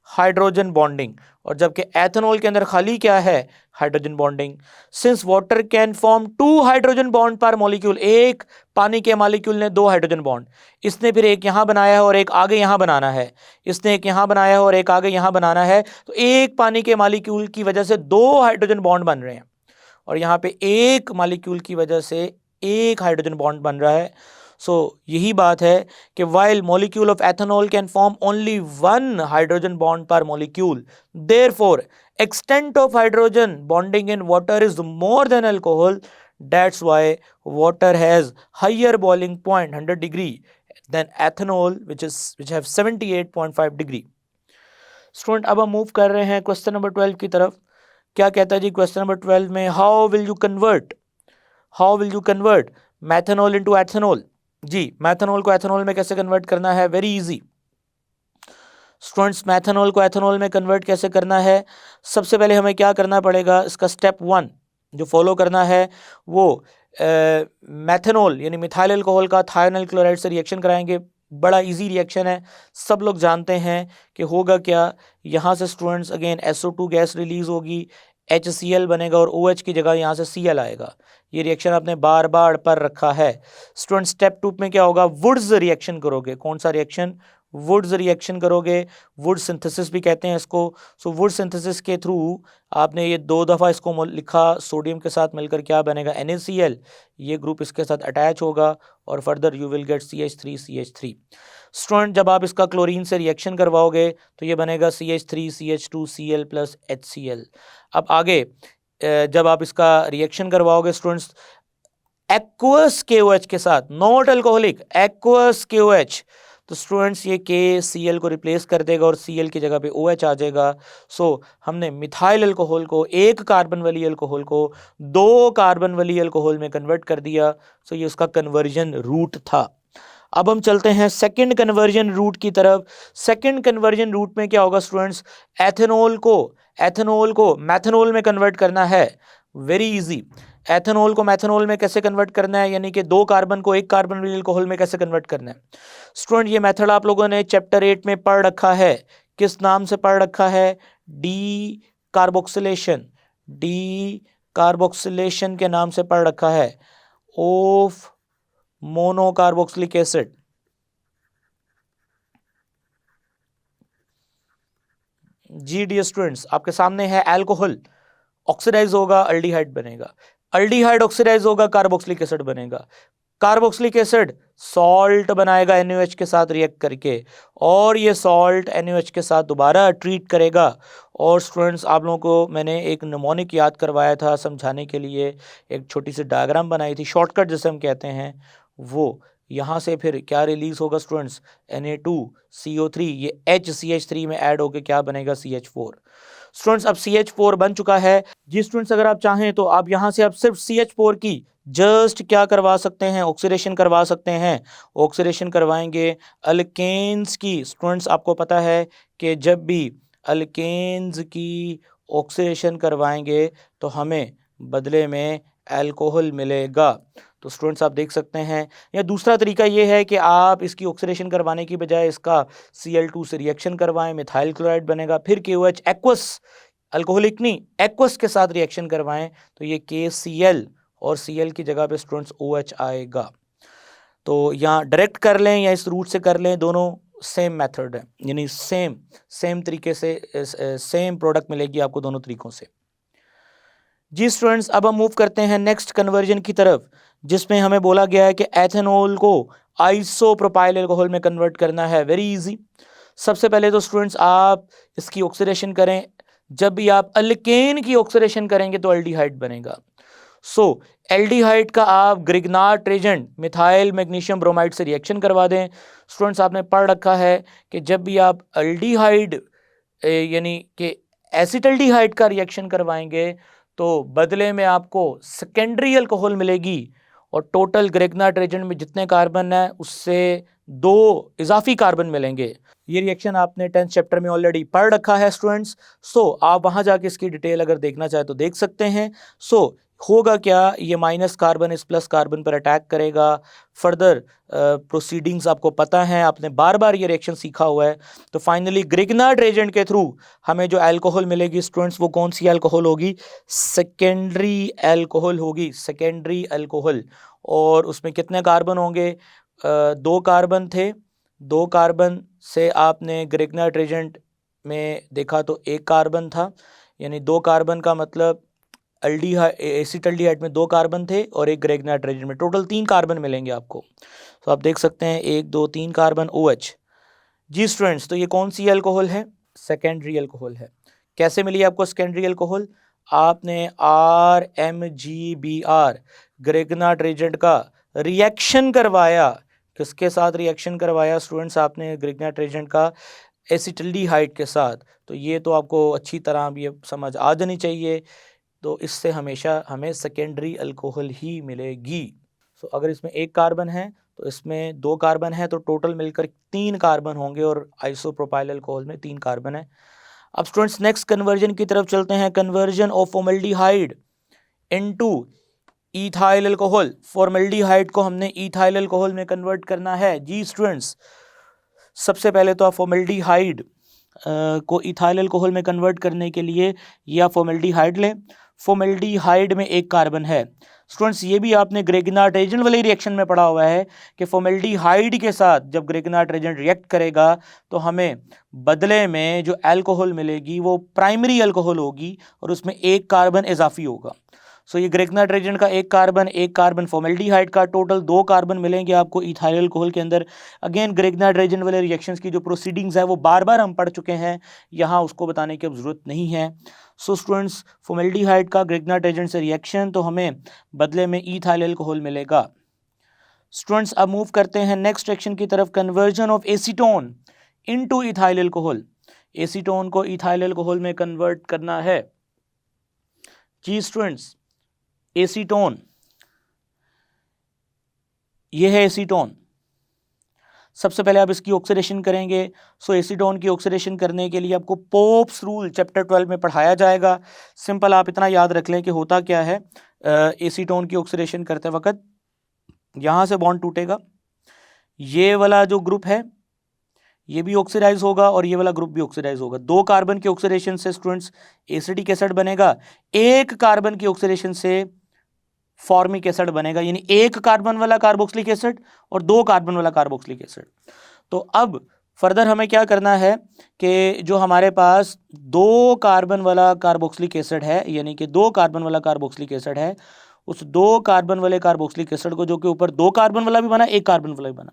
हाइड्रोजन बॉन्डिंग, और जबकि एथेनॉल के अंदर खाली क्या है? Hydrogen bonding. Since water can form 2 hydrogen bond पर मॉलिक्यूल, एक पानी के मॉलिक्यूल ने 2 हाइड्रोजन बॉन्ड, इसने फिर एक यहाँ बनाया है और एक आगे यहाँ बनाना है, इसने एक यहाँ बनाया है और एक आगे यहाँ बनाना है, तो एक पानी के मॉलिक्यूल की वजह से 2 हाइड्रोजन बॉन्ड बन रहे हैं और यहाँ पे एक मॉलिक्यूल की वजह से एक हाइड्रोजन बॉन्ड बन रहा है. यही बात है कि while molecule of ethanol can form only one hydrogen bond per molecule, therefore extent of hydrogen bonding in water is more than alcohol. That's why water has higher boiling point 100 degree than ethanol which have 78.5 degree. Student अब हम move कर रहे हैं question number 12 की तरफ. क्या कहता है जी क्वेश्चन नंबर 12 में, how will you convert methanol into ethanol. जी, मैथनॉल को एथेनॉल में कैसे कन्वर्ट करना है? Very easy students. मैथनॉल को एथेनॉल में कन्वर्ट कैसे करना है? सबसे पहले हमें क्या करना पड़ेगा, इसका स्टेप 1 जो फॉलो करना है वो मैथनॉल यानी मिथाइल अल्कोहल का थायोनाइल क्लोराइड से रिएक्शन कराएंगे. बड़ा इजी रिएक्शन है, सब लोग जानते हैं कि होगा क्या. यहाँ से students again SO2 gas release होगी, HCl बनेगा और OH की जगह यहाँ से Cl आएगा. ये रिएक्शन आपने बार बार पढ़ रखा है. स्टूडेंट स्टेप 2 में क्या होगा, वुड्स रिएक्शन करोगे. कौन सा रिएक्शन? वुड्स रिएक्शन करोगे. वुड सिंथेसिस भी कहते हैं इसको. वुड सिंथेसिस के थ्रू आपने ये 2 दफ़ा इसको लिखा, सोडियम के साथ मिलकर क्या बनेगा, NaCl. ये ग्रुप इसके साथ अटैच होगा और further you will get CH3. Student जब आप इसका क्लोरीन से रिएक्शन करवाओगे तो ये बनेगा CH3 CH2 Cl plus HCl. अब आगे जब आप इसका रिएक्शन करवाओगे स्टूडेंट्स एक्वस KOH के साथ, नॉट अल्कोहलिक, एक्वस KOH, तो स्टूडेंट्स ये KCl को रिप्लेस कर देगा और Cl की जगह पे OH आ जाएगा. हमने मिथाइल अल्कोहल को, 1 कार्बन वाली अल्कोहल को 2 कार्बन वाली अल्कोहल में कन्वर्ट कर दिया. ये उसका कन्वर्जन रूट था. अब हम चलते हैं सेकंड कन्वर्जन रूट की तरफ. सेकंड कन्वर्जन रूट में क्या होगा स्टूडेंट्स, एथेनॉल को मैथनॉल में कन्वर्ट करना है. Very easy. एथेनॉल को मैथनॉल में कैसे कन्वर्ट करना है, यानी कि 2 कार्बन को 1 कार्बन वाली अल्कोहल में कैसे कन्वर्ट करना है. स्टूडेंट ये मेथड आप लोगों ने चैप्टर 8 में पढ़ रखा है. किस नाम से पढ़ रखा है? डी कार्बोक्सिलेशन के नाम से पढ़ रखा है. Of monocarboxylic acid. जी डियर स्टूडेंट्स, आपके सामने है अल्कोहल, ऑक्सीडाइज होगा, अल्डिहाइड बनेगा. अल्डिहाइड ऑक्सीडाइज होगा, कार्बोक्सिलिक एसिड बनेगा. कार्बोक्सिलिक एसिड सॉल्ट बनाएगा NaOH के साथ रिएक्ट करके, और ये सॉल्ट NaOH के साथ दोबारा ट्रीट करेगा. और स्टूडेंट्स आप लोगों को मैंने एक निमोनिक याद करवाया था समझाने के लिए, एक छोटी सी डायग्राम बनाई थी, शॉर्टकट जिसे हम कहते हैं. वो यहाँ से फिर क्या रिलीज होगा स्टूडेंट्स, Na2CO3, ये HCH3 में ऐड होकर क्या बनेगा, CH4. स्टूडेंट्स अब CH4 बन चुका है. जी स्टूडेंट्स अगर आप चाहें तो आप यहाँ से आप सिर्फ CH4 की जस्ट क्या करवा सकते हैं, ऑक्सीडेशन करवा सकते हैं. ऑक्सीडेशन करवाएंगे अल्केन्स की. स्टूडेंट्स आपको पता है कि जब भी अल्केन्स की ऑक्सीडेशन करवाएंगे तो हमें बदले में अल्कोहल मिलेगा. तो स्टूडेंट्स आप देख सकते हैं. या दूसरा तरीका ये है कि आप इसकी ऑक्सीडेशन करवाने की बजाय इसका Cl2 से रिएक्शन करवाएं, मिथाइल क्लोराइड बनेगा. फिर KOH एक्वस, अल्कोहलिक नहीं, एक्वस के साथ रिएक्शन करवाएं तो ये KCl और Cl की जगह पे स्टूडेंट्स OH आएगा. तो यहाँ डायरेक्ट कर लें या इस रूट से कर लें, दोनों सेम मेथड है, यानी सेम तरीके से सेम प्रोडक्ट मिलेगी आपको दोनों तरीकों से. जी स्टूडेंट्स अब हम मूव करते हैं नेक्स्ट कन्वर्जन की तरफ, जिसमें हमें बोला गया है कि एथेनॉल को आइसोप्रोपाइल अल्कोहल में कन्वर्ट करना है. Very easy. सबसे पहले तो स्टूडेंट्स आप इसकी ऑक्सीडेशन करें. जब भी आप अल्केन की ऑक्सीडेशन करेंगे तो एल्डिहाइड बनेगा. एल्डिहाइड का आप Grignard agent methyl magnesium bromide से रिएक्शन करवा दें. स्टूडेंट्स आपने पढ़ रखा है कि जब भी आप एल्डिहाइड यानी कि एसिटल्डिहाइड का रिएक्शन करवाएंगे तो बदले में आपको सेकेंडरी अल्कोहल मिलेगी, और टोटल ग्रिग्नार्ड एजेंट में जितने कार्बन है उससे 2 इजाफी कार्बन मिलेंगे. ये रिएक्शन आपने 10th चैप्टर में ऑलरेडी पढ़ रखा है स्टूडेंट्स. आप वहां जाके इसकी डिटेल अगर देखना चाहे तो देख सकते हैं. होगा क्या, ये माइनस कार्बन इस प्लस कार्बन पर अटैक करेगा. फर्दर प्रोसीडिंग्स आपको पता है, आपने बार बार ये रिएक्शन सीखा हुआ है. तो फाइनली ग्रिग्नार्ड एजेंट के थ्रू हमें जो अल्कोहल मिलेगी स्टूडेंट्स, वो कौन सी अल्कोहल होगी, सेकेंडरी अल्कोहल होगी, सेकेंडरी अल्कोहल. और उसमें कितने कार्बन होंगे, 2 कार्बन थे. 2 कार्बन से आपने ग्रिग्नार्ड एजेंट में देखा तो 1 कार्बन था, यानी 2 कार्बन का मतलब एसिटल्डिहाइड में 2 कार्बन थे और एक ग्रेगनाइट्रोजन में, टोटल 3 कार्बन मिलेंगे आपको। तो आप देख सकते हैं 1 2 3 कार्बन OH। जी स्टूडेंट्स, तो ये कौन सी अल्कोहल है? सेकेंडरी अल्कोहल है। कैसे मिली आपको सेकेंडरी अल्कोहल? आपने RMGBr ग्रेगनार्ड रेजेंट का रिएक्शन करवाया। किसके साथ रिएक्शन करवाया स्टूडेंट्स? आपने ग्रेगनार्ड रेजेंट का एसिटल्डिहाइड के साथ। तो ये तो आपको अच्छी तरह ये समझ आ जानी चाहिए। तो इससे हमेशा हमें सेकेंडरी अल्कोहल ही मिलेगी। सो अगर इसमें 1 कार्बन है तो इसमें 2 कार्बन है, तो टोटल मिलकर 3 कार्बन होंगे और आइसोप्रोपाइल अल्कोहल में 3 कार्बन है। अब स्टूडेंट्स नेक्स्ट कन्वर्जन की तरफ चलते हैं। Conversion of formaldehyde into ethyl alcohol. Formaldehyde को हमने इथाइल अल्कोहल में कन्वर्ट करना है। जी स्टूडेंट्स, सबसे पहले तो आप फॉर्मल्डिहाइड को इथाइल अल्कोहल में कन्वर्ट करने के लिए ये आप फॉर्मल्डिहाइड लें। फॉर्मल्डिहाइड में 1 कार्बन है। स्टूडेंट्स, ये भी आपने ग्रेगनार्ड रेजेंट वाले रिएक्शन में पढ़ा हुआ है कि फॉर्मल्डिहाइड के साथ जब ग्रेगनार्ड रेजेंट रिएक्ट करेगा तो हमें बदले में जो अल्कोहल मिलेगी वो प्राइमरी अल्कोहल होगी और उसमें 1 कार्बन इजाफी होगा। सो ये ग्रेगनार्ड रेजेंट का 1 कार्बन फॉर्मल्डिहाइड का, टोटल 2 कार्बन मिलेंगे आपको इथाइल अल्कोहल के अंदर। अगेन ग्रेगनार्ड रेजेंट वाले रिएक्शंस की जो प्रोसीडिंग्स है वो बार बार हम पढ़ चुके हैं, यहाँ उसको बताने की अब जरूरत नहीं है। सो स्टूडेंट्स, फॉर्मल्डिहाइड का ग्रेगनार्ड रेजेंट से रिएक्शन, तो हमें बदले में इथाइल अल्कोहल मिलेगा। स्टूडेंट्स, अब मूव करते हैं नेक्स्ट रिएक्शन की तरफ। Conversion of acetone into ethyl alcohol. Acetone को इथाइल अल्कोहल में कन्वर्ट करना है। जी स्टूडेंट्स, एसीटोन, ये है एसीटोन। सबसे पहले आप इसकी ऑक्सीडेशन करेंगे। सो एसीटोन की ऑक्सीडेशन करने के लिए आपको पोप्स रूल चैप्टर 12 में पढ़ाया जाएगा। सिंपल आप इतना याद रख लें कि होता क्या है। एसीटोन की ऑक्सीडेशन करते वक्त यहाँ से बॉन्ड टूटेगा, ये वाला जो ग्रुप है ये भी ऑक्सीडाइज होगा और ये वाला ग्रुप भी ऑक्सीडाइज होगा। 2 कार्बन की ऑक्सीडेशन से स्टूडेंट्स एसिटिक एसिड बनेगा, 1 कार्बन की ऑक्सीडेशन से फॉर्मिक एसिड बनेगा, यानी 1 कार्बन वाला कार्बोक्सिलिक एसिड और 2 कार्बन वाला कार्बोक्सिलिक एसिड। तो अब फर्दर हमें क्या करना है कि जो हमारे पास 2 कार्बन वाला कार्बोक्सिलिक एसिड है, यानी कि 2 कार्बन वाला कार्बोक्सिलिक एसिड है, उस 2 कार्बन वाले कार्बोक्सिलिक एसिड को, जो कि ऊपर 2 कार्बन वाला भी बना 1 कार्बन वाला भी बना,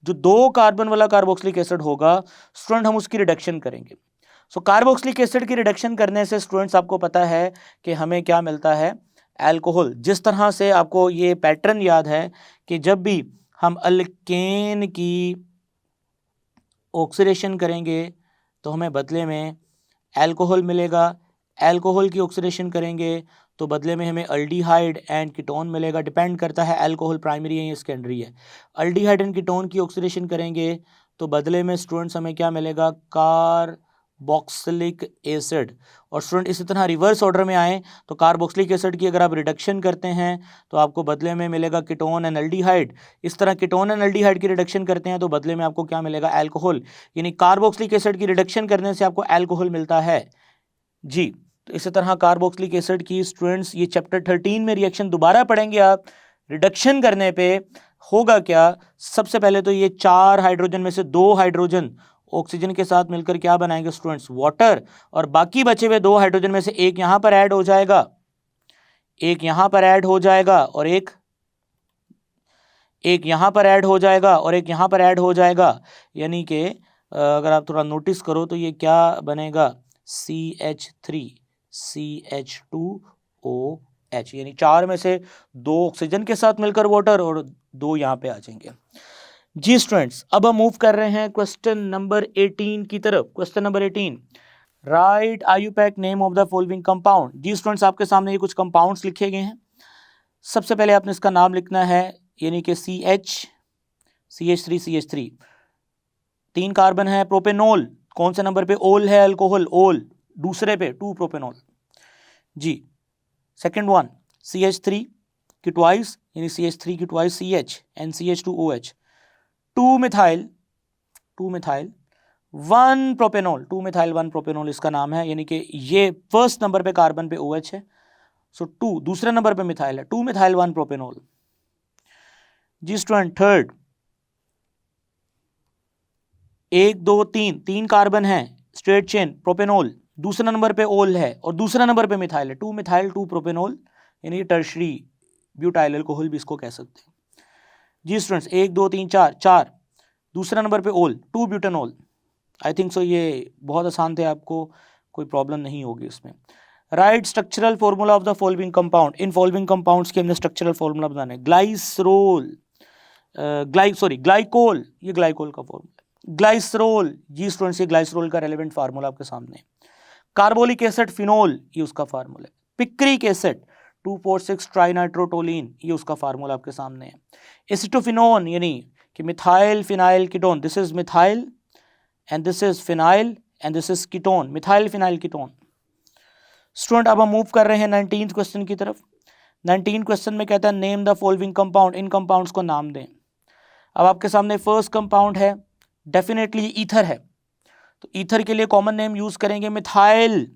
जो 2 कार्बन वाला कार्बोक्सिलिक एसिड होगा स्टूडेंट, हम उसकी रिडक्शन करेंगे। सो कार्बोक्सिलिक एसिड की रिडक्शन करने से स्टूडेंट्स आपको पता है कि हमें क्या मिलता है, अल्कोहल। जिस तरह से आपको ये पैटर्न याद है कि जब भी हम अल्केन की ऑक्सीडेशन करेंगे तो हमें बदले में अल्कोहल मिलेगा, अल्कोहल की ऑक्सीडेशन करेंगे तो बदले में हमें अल्डिहाइड एंड कीटोन मिलेगा। डिपेंड करता है अल्कोहल प्राइमरी है या सेकेंडरी है। अल्डिहाइड एंड कीटोन की ऑक्सीडेशन करेंगे तो बदले में स्टूडेंट्स हमें क्या मिलेगा, कार्बोक्सिलिक एसिड। और स्टूडेंट इसी तरह रिवर्स ऑर्डर में आए तो कार्बोक्सिलिक एसिड की अगर आप रिडक्शन करते हैं तो आपको बदले में मिलेगा कीटोन एंड अल्डिहाइड। इस तरह कीटोन एंड अल्डिहाइड की रिडक्शन करते हैं तो बदले में आपको क्या मिलेगा, अल्कोहल। यानी कार्बोक्सिलिक एसिड की रिडक्शन करने से आपको अल्कोहल मिलता है। जी, तो इसी तरह कार्बोक्सिलिक एसिड की स्टूडेंट्स ये चैप्टर 13 में रिएक्शन दोबारा पढ़ेंगे आप। रिडक्शन करने पे होगा क्या, सबसे पहले तो ये 4 हाइड्रोजन में से 2 हाइड्रोजन ऑक्सीजन के साथ मिलकर क्या बनाएंगे स्टूडेंट्स, वाटर। और बाकी बचे हुए 2 हाइड्रोजन में से एक यहां पर ऐड हो जाएगा, एक यहां पर ऐड हो जाएगा और एक यहां पर ऐड हो जाएगा और एक यहां पर ऐड हो जाएगा। यानी कि अगर आप थोड़ा नोटिस करो तो ये क्या बनेगा, CH3CH2OH, यानी 4 में से 2 ऑक्सीजन के साथ मिलकर वाटर और 2 यहां पे आ जाएंगे। जी स्टूडेंट्स, अब हम मूव कर रहे हैं क्वेश्चन नंबर 18 की तरफ। Question number 18, write IUPAC name of the following compound. जी स्टूडेंट्स, आपके सामने ये कुछ कंपाउंड्स लिखे गए हैं। सबसे पहले आपने इसका नाम लिखना है, यानी कि CH3 3 कार्बन है। प्रोपेनॉल कौन से नंबर पे, ओल है अल्कोहल, ओल दूसरे पे 2 प्रोपेनॉल। जी, सेकंड वन CH3 की ट्वाइस, यानी CH3 की twice CH and CH2OH। 2 methyl 1 propanol, 2 methyl 1 propanol इसका नाम है, यानी कि ये फर्स्ट नंबर पे कार्बन पे OH है। सो 2 दूसरे नंबर पे मिथाइल है, 2 मिथाइल 1 प्रोपेनॉल। जी स्टूडेंट, थर्ड 1 2 3 कार्बन है, स्ट्रेट चेन प्रोपेनॉल, दूसरे नंबर पे ओल है और दूसरा नंबर पे मिथाइल है, 2 मिथाइल 2 प्रोपेनोल, यानी टर्शरी ब्यूटाइल अल्कोहल भी इसको कह सकते हैं। जी स्टूडेंट्स, 1 2 3 4, 4 दूसरा नंबर पे ओल, 2 ब्यूटेनॉल। आई थिंक सो ये बहुत आसान थे, आपको कोई प्रॉब्लम नहीं होगी इसमें। Right structural formula of the following compound, in following compounds के हमने स्ट्रक्चरल फॉर्मूला बनाना है। ग्लाइसरोल, ग्लाइकोल, ये ग्लाइकोल का फॉर्मूला। ग्लाइसरोल, जी स्टूडेंट्स ये ग्लाइसरोल का रेलेवेंट फार्मूला आपके सामने। कार्बोलिक एसिड फिनोल, ये उसका फार्मूला है। पिक्रिक एसिड 2,4,6 ट्राइनाइट्रोटोलिन, ये उसका फार्मूला आपके सामने है। एसिटोफिनोन यानी कि methyl phenyl ketone, this is methyl and this is phenyl and this is ketone, methyl phenyl ketone. Student अब हम मूव कर रहे हैं 19th क्वेश्चन की तरफ। 19th क्वेश्चन में कहता है नेम द फॉलोइंग कंपाउंड, इन कंपाउंड्स को नाम दें। अब आपके सामने फर्स्ट कंपाउंड है, डेफिनेटली ईथर है, तो ईथर के लिए कॉमन नेम यूज करेंगे मिथाइल,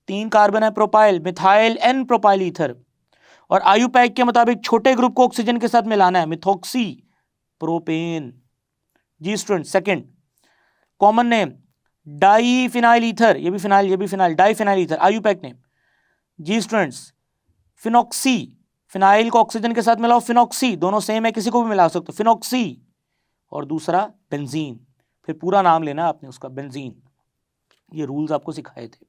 3 कार्बन है propyl, methyl n propyl ether. और आयुपैक के मुताबिक छोटे ग्रुप को ऑक्सीजन के साथ मिलाना है, मिथॉक्सी प्रोपेन। जी student, second common name diphenyl ether, ये भी phenyl, diphenyl ether IUPAC name. जी स्टूडेंट्स, फिनॉक्सी, फिनाइल को ऑक्सीजन के साथ मिलाओ, फिनॉक्सी, दोनों सेम है, किसी को भी मिला सकते हो, फिनॉक्सी। और दूसरा बेंजीन, फिर पूरा नाम लेना आपने उसका, बेंजीन। ये रूल्स आपको सिखाए थे।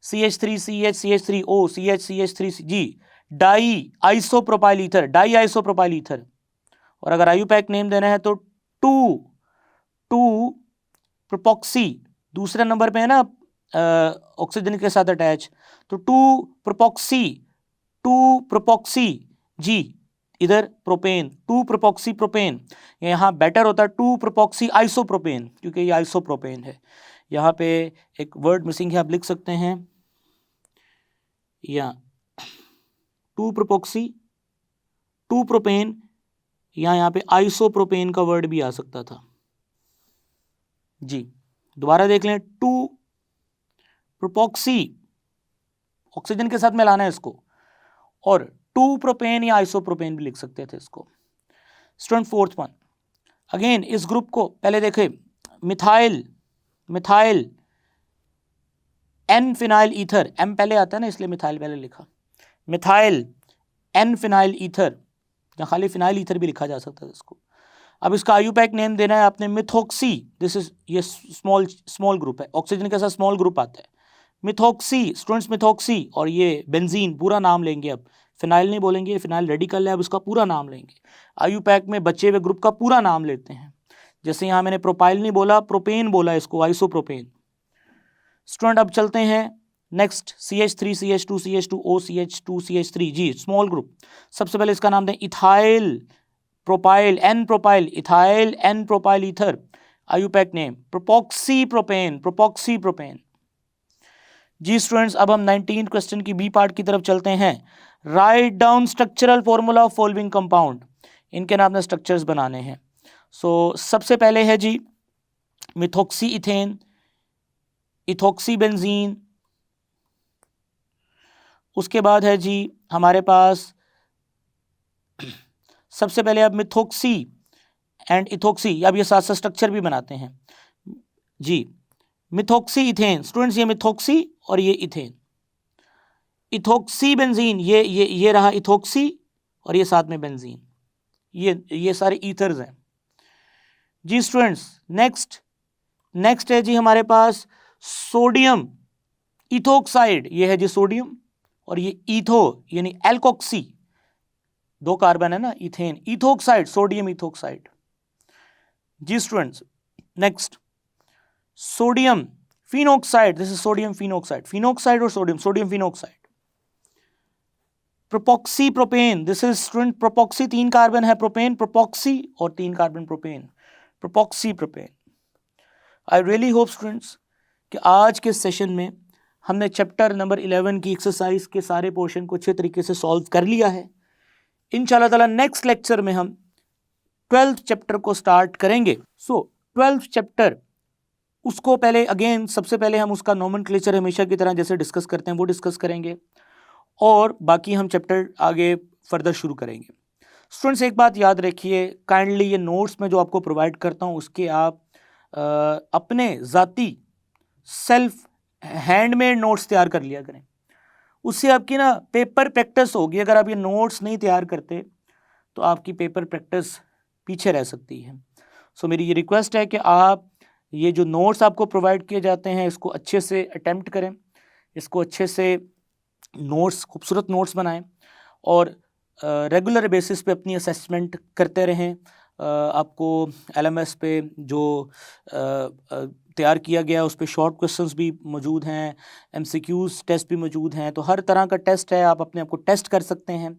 CH3CH CH3O CH CH3G, diisopropyl ether, diisopropyl ether. और अगर आयुपैक नेम देना है तो 2 प्रोपॉक्सी, दूसरे नंबर पे है ना ऑक्सीजन के साथ अटैच, तो 2 प्रोपॉक्सी जी, इधर प्रोपेन, 2 प्रोपॉक्सी प्रोपेन। यहाँ बेटर होता है 2 प्रोपॉक्सी आइसोप्रोपेन, क्योंकि ये आइसोप्रोपेन है। यहाँ पे एक वर्ड मिसिंग है, आप लिख सकते हैं या 2 प्रोपॉक्सी 2 प्रोपेन, या यहाँ पे आइसोप्रोपेन का वर्ड भी आ सकता था। जी दोबारा देख लें, 2 प्रोपॉक्सी, ऑक्सीजन के साथ मिलाना है इसको, और 2 प्रोपेन या आइसोप्रोपेन भी लिख सकते थे इसको। स्टूडेंट फोर्थ वन, अगेन इस ग्रुप को पहले देखें, methyl n phenyl ether, M पहले आता है ना इसलिए मिथाइल पहले लिखा, मिथाइल एन फिनाइल ईथर, या खाली फिनाइल ईथर भी लिखा जा सकता है इसको। अब इसका आयुपैक नेम देना है आपने मिथॉक्सी, दिस इज, ये स्मॉल ग्रुप है, ऑक्सीजन के साथ स्मॉल ग्रुप आता है, मिथॉक्सी स्टूडेंट्स, मिथॉक्सी। और ये बेंजीन, पूरा नाम लेंगे, अब फिनाइल नहीं बोलेंगे, फिनाइल रेडिकल है, अब इसका पूरा नाम लेंगे। आयुपैक में बचे हुए ग्रुप का पूरा नाम लेते हैं, जैसे यहाँ मैंने प्रोपाइल नहीं बोला, प्रोपेन बोला इसको, आइसोप्रोपेन। स्टूडेंट अब चलते हैं next, CH3 CH2 CH2O CH2 CH3 जी, स्मॉल ग्रुप। सबसे पहले इसका नाम दें ethyl propyl n propyl, ethyl n propyl ether, IUPAC name propoxy propane. जी स्टूडेंट्स, अब हम 19th क्वेश्चन की बी पार्ट की तरफ चलते हैं। Write down structural formula of following compound, इनके नाम स्ट्रक्चर्स बनाने हैं। सो सबसे पहले है जी मिथॉक्सी इथेन, इथॉक्सी बेंजीन, उसके बाद है जी हमारे पास सबसे पहले अब मिथॉक्सी एंड इथॉक्सी, अब ये साथ साथ स्ट्रक्चर भी बनाते हैं जी। मिथॉक्सी इथेन, स्टूडेंट्स ये मिथॉक्सी और ये इथेन, इथॉक्सी बेंजीन, ये रहा इथॉक्सी और ये साथ में बेंजीन, ये सारे ईथर्स हैं जी। स्टूडेंट्स नेक्स्ट है जी हमारे पास सोडियम इथोक्साइड, ये है जी सोडियम, और ये ईथो यानी एल्कोक्सी, 2 कार्बन है ना, इथेन, इथोक्साइड, सोडियम इथोक्साइड जी। Students next sodium phenoxide, this is sodium phenoxide और sodium phenoxide. Propoxy propane, this is student propoxy, 3 carbon है प्रोपेन, प्रोपॉक्सी और 3 carbon propane, propoxy propane. I really hope students कि आज के session में हमने chapter number 11 की एक्सरसाइज के सारे पोर्शन को अच्छे तरीके से सॉल्व कर लिया है। इंशाल्लाह ताला नेक्स्ट लेक्चर में हम 12th चैप्टर को स्टार्ट करेंगे। सो 12th चैप्टर, उसको पहले अगेन सबसे पहले हम उसका नोमेनक्लेचर हमेशा की तरह जैसे डिस्कस करते हैं वो डिस्कस करेंगे, और बाकी हम चैप्टर आगे फर्दर शुरू करेंगे। स्टूडेंट्स एक बात याद रखिए, काइंडली ये नोट्स में जो आपको प्रोवाइड करता हूँ उसके आप अपने ज़ाती सेल्फ हैंडमेड नोट्स तैयार कर लिया करें, उससे आपकी ना पेपर प्रैक्टिस होगी। अगर आप ये नोट्स नहीं तैयार करते तो आपकी पेपर प्रैक्टिस पीछे रह सकती है। सो मेरी ये रिक्वेस्ट है कि आप ये जो नोट्स आपको प्रोवाइड किए जाते हैं इसको अच्छे से अटेम्प्ट करें, इसको अच्छे से नोट्स, खूबसूरत नोट्स बनाएं और रेगुलर बेसिस पे अपनी असेसमेंट करते रहें। आपको LMS पे जो तैयार किया गया उस पर शॉर्ट क्वेश्चंस भी मौजूद हैं, MCQs टेस्ट भी मौजूद हैं, तो हर तरह का टेस्ट है, आप अपने आप को टेस्ट कर सकते हैं।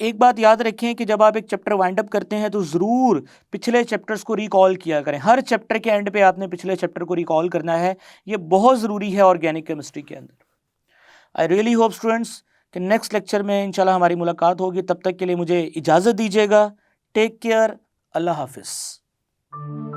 एक बात याद रखें कि जब आप एक चैप्टर वाइंड अप करते हैं तो ज़रूर पिछले चैप्टर्स को रिकॉल किया करें। हर चैप्टर के एंड पे आपने पिछले चैप्टर को रिकॉल करना है, ये बहुत ज़रूरी है ऑर्गेनिक केमिस्ट्री के अंदर। आई रियली होप स्टूडेंट्स कि नेक्स्ट लेक्चर में इंशाल्लाह हमारी मुलाकात होगी। तब तक के लिए मुझे इजाज़त दीजिएगा। टेक केयर, अल्लाह हाफिज़।